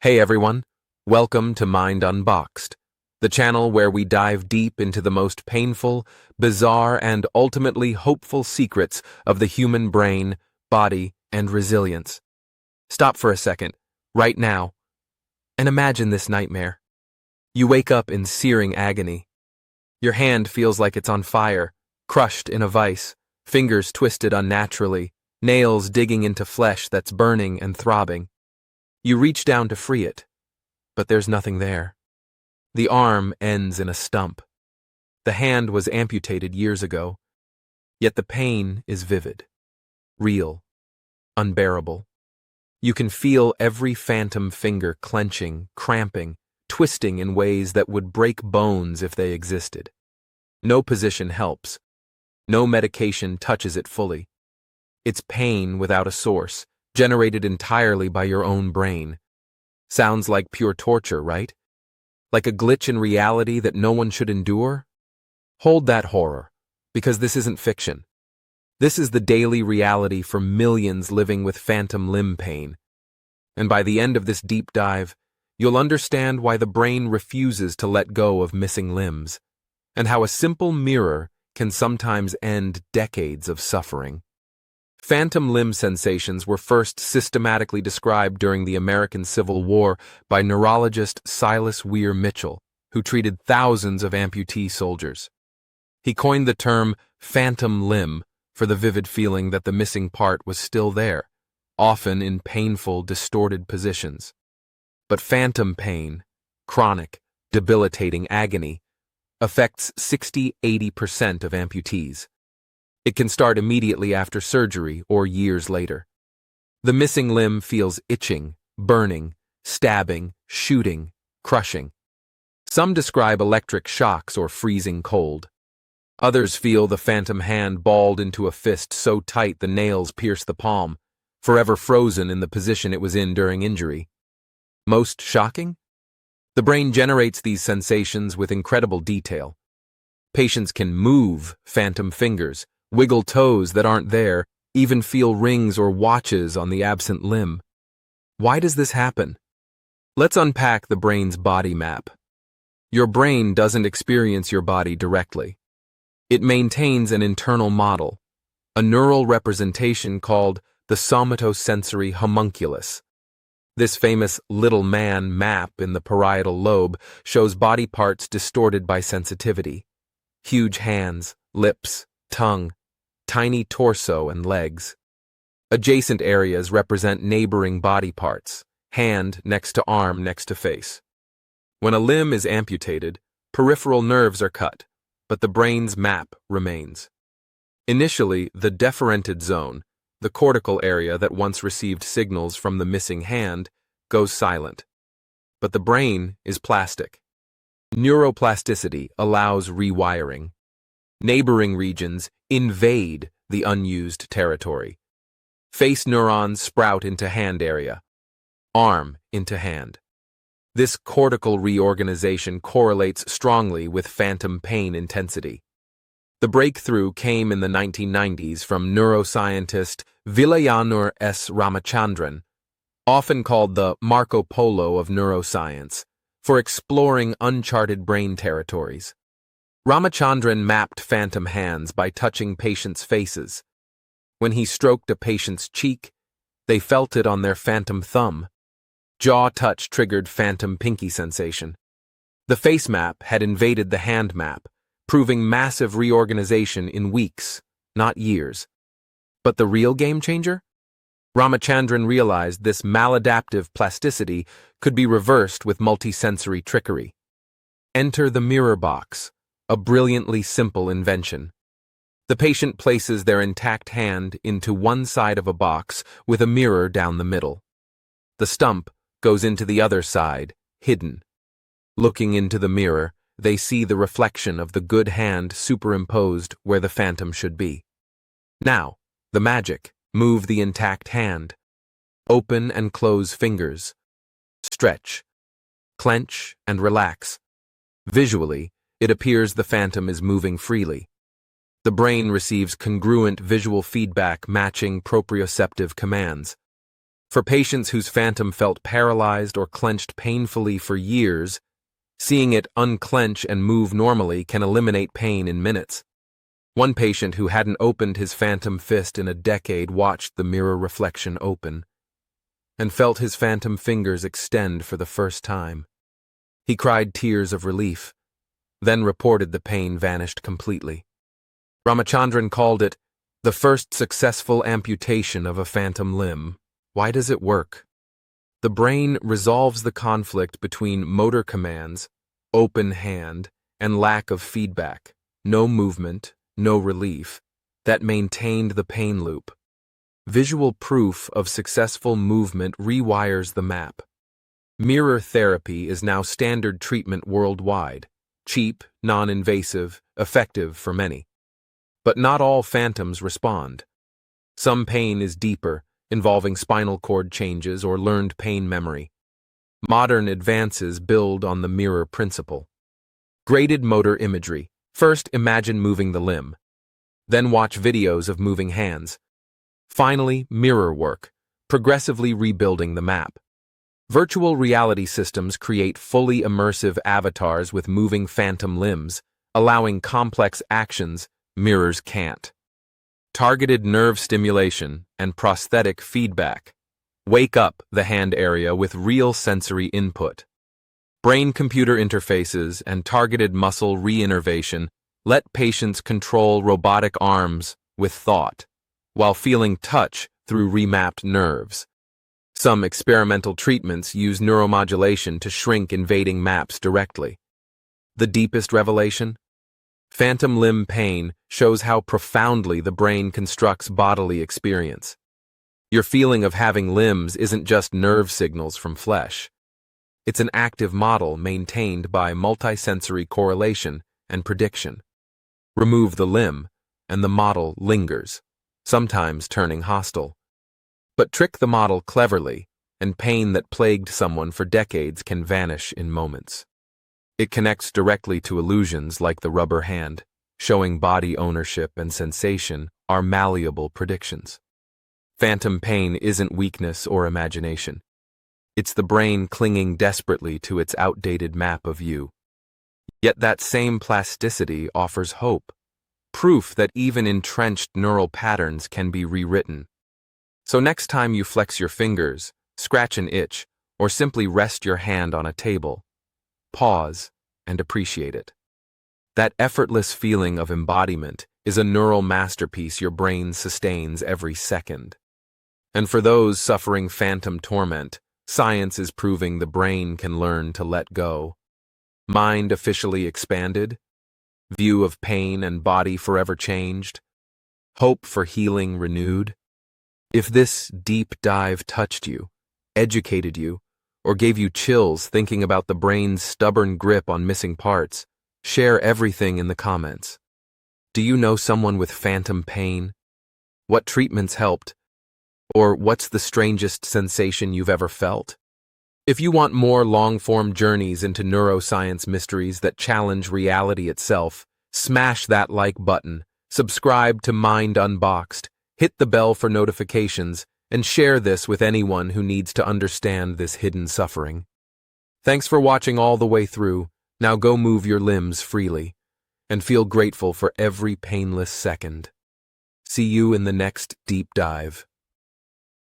Hey everyone, welcome to Mind Unboxed, the channel where we dive deep into the most painful, bizarre, and ultimately hopeful secrets of the human brain, body, and resilience. Stop for a second, right now, and imagine this nightmare. You wake up in searing agony. Your hand feels like it's on fire, crushed in a vice, fingers twisted unnaturally, nails digging into flesh that's burning and throbbing. You reach down to free it, but there's nothing there. The arm ends in a stump. The hand was amputated years ago, yet the pain is vivid, real, unbearable. You can feel every phantom finger clenching, cramping, twisting in ways that would break bones if they existed. No position helps. No medication touches it fully. It's pain without a source, generated entirely by your own brain. Sounds like pure torture, right? Like a glitch in reality that no one should endure? Hold that horror, because this isn't fiction. This is the daily reality for millions living with phantom limb pain. And by the end of this deep dive, you'll understand why the brain refuses to let go of missing limbs, and how a simple mirror can sometimes end decades of suffering. Phantom limb sensations were first systematically described during the American Civil War by neurologist Silas Weir Mitchell, who treated thousands of amputee soldiers. He coined the term phantom limb for the vivid feeling that the missing part was still there, often in painful, distorted positions. But phantom pain, chronic, debilitating agony, affects 60–80% of amputees. It can start immediately after surgery or years later. The missing limb feels itching, burning, stabbing, shooting, crushing. Some describe electric shocks or freezing cold. Others feel the phantom hand balled into a fist so tight the nails pierce the palm, forever frozen in the position it was in during injury. Most shocking? The brain generates these sensations with incredible detail. Patients can move phantom fingers, wiggle toes that aren't there, even feel rings or watches on the absent limb. Why does this happen? Let's unpack the brain's body map. Your brain doesn't experience your body directly. It maintains an internal model, a neural representation called the somatosensory homunculus. This famous little man map in the parietal lobe shows body parts distorted by sensitivity. Huge hands, lips, tongue, tiny torso and legs. Adjacent areas represent neighboring body parts, hand next to arm next to face. When a limb is amputated, peripheral nerves are cut, but the brain's map remains. Initially, the deferented zone, the cortical area that once received signals from the missing hand, goes silent. But the brain is plastic. Neuroplasticity allows rewiring. Neighboring regions invade the unused territory. Face neurons sprout into hand area, arm into hand. This cortical reorganization correlates strongly with phantom pain intensity. The breakthrough came in the 1990s from neuroscientist Vilayanur S. Ramachandran, often called the Marco Polo of neuroscience, for exploring uncharted brain territories. Ramachandran mapped phantom hands by touching patients' faces. When he stroked a patient's cheek, they felt it on their phantom thumb. Jaw touch triggered phantom pinky sensation. The face map had invaded the hand map, proving massive reorganization in weeks, not years. But the real game changer? Ramachandran realized this maladaptive plasticity could be reversed with multisensory trickery. Enter the mirror box, a brilliantly simple invention. The patient places their intact hand into one side of a box with a mirror down the middle. The stump goes into the other side, hidden. Looking into the mirror, they see the reflection of the good hand superimposed where the phantom should be. Now, the magic. Move the intact hand. Open and close fingers. Stretch. Clench and relax. Visually, it appears the phantom is moving freely. The brain receives congruent visual feedback matching proprioceptive commands. For patients whose phantom felt paralyzed or clenched painfully for years, seeing it unclench and move normally can eliminate pain in minutes. One patient who hadn't opened his phantom fist in a decade watched the mirror reflection open and felt his phantom fingers extend for the first time. He cried tears of relief, then reported the pain vanished completely. Ramachandran called it the first successful amputation of a phantom limb. Why does it work? The brain resolves the conflict between motor commands, open hand, and lack of feedback, no movement, no relief, that maintained the pain loop. Visual proof of successful movement rewires the map. Mirror therapy is now standard treatment worldwide, cheap, non-invasive, effective for many. But not all phantoms respond. Some pain is deeper, involving spinal cord changes or learned pain memory. Modern advances build on the mirror principle. Graded motor imagery. First, imagine moving the limb. Then watch videos of moving hands. Finally, mirror work, progressively rebuilding the map. Virtual reality systems create fully immersive avatars with moving phantom limbs, allowing complex actions mirrors can't. Targeted nerve stimulation and prosthetic feedback. Wake up the hand area with real sensory input. Brain-computer interfaces and targeted muscle reinnervation let patients control robotic arms with thought, while feeling touch through remapped nerves. Some experimental treatments use neuromodulation to shrink invading maps directly. The deepest revelation? Phantom limb pain shows how profoundly the brain constructs bodily experience. Your feeling of having limbs isn't just nerve signals from flesh. It's an active model maintained by multisensory correlation and prediction. Remove the limb, and the model lingers, sometimes turning hostile. But trick the model cleverly, and pain that plagued someone for decades can vanish in moments. It connects directly to illusions like the rubber hand, showing body ownership and sensation are malleable predictions. Phantom pain isn't weakness or imagination. It's the brain clinging desperately to its outdated map of you. Yet that same plasticity offers hope, proof that even entrenched neural patterns can be rewritten. So next time you flex your fingers, scratch an itch, or simply rest your hand on a table, pause and appreciate it. That effortless feeling of embodiment is a neural masterpiece your brain sustains every second. And for those suffering phantom torment, science is proving the brain can learn to let go. Mind officially expanded, view of pain and body forever changed, hope for healing renewed. If this deep dive touched you, educated you, or gave you chills thinking about the brain's stubborn grip on missing parts, share everything in the comments. Do you know someone with phantom pain? What treatments helped? Or what's the strangest sensation you've ever felt? If you want more long-form journeys into neuroscience mysteries that challenge reality itself, smash that like button, subscribe to Mind Unboxed, hit the bell for notifications, and share this with anyone who needs to understand this hidden suffering. Thanks for watching all the way through. Now go move your limbs freely, and feel grateful for every painless second. See you in the next deep dive.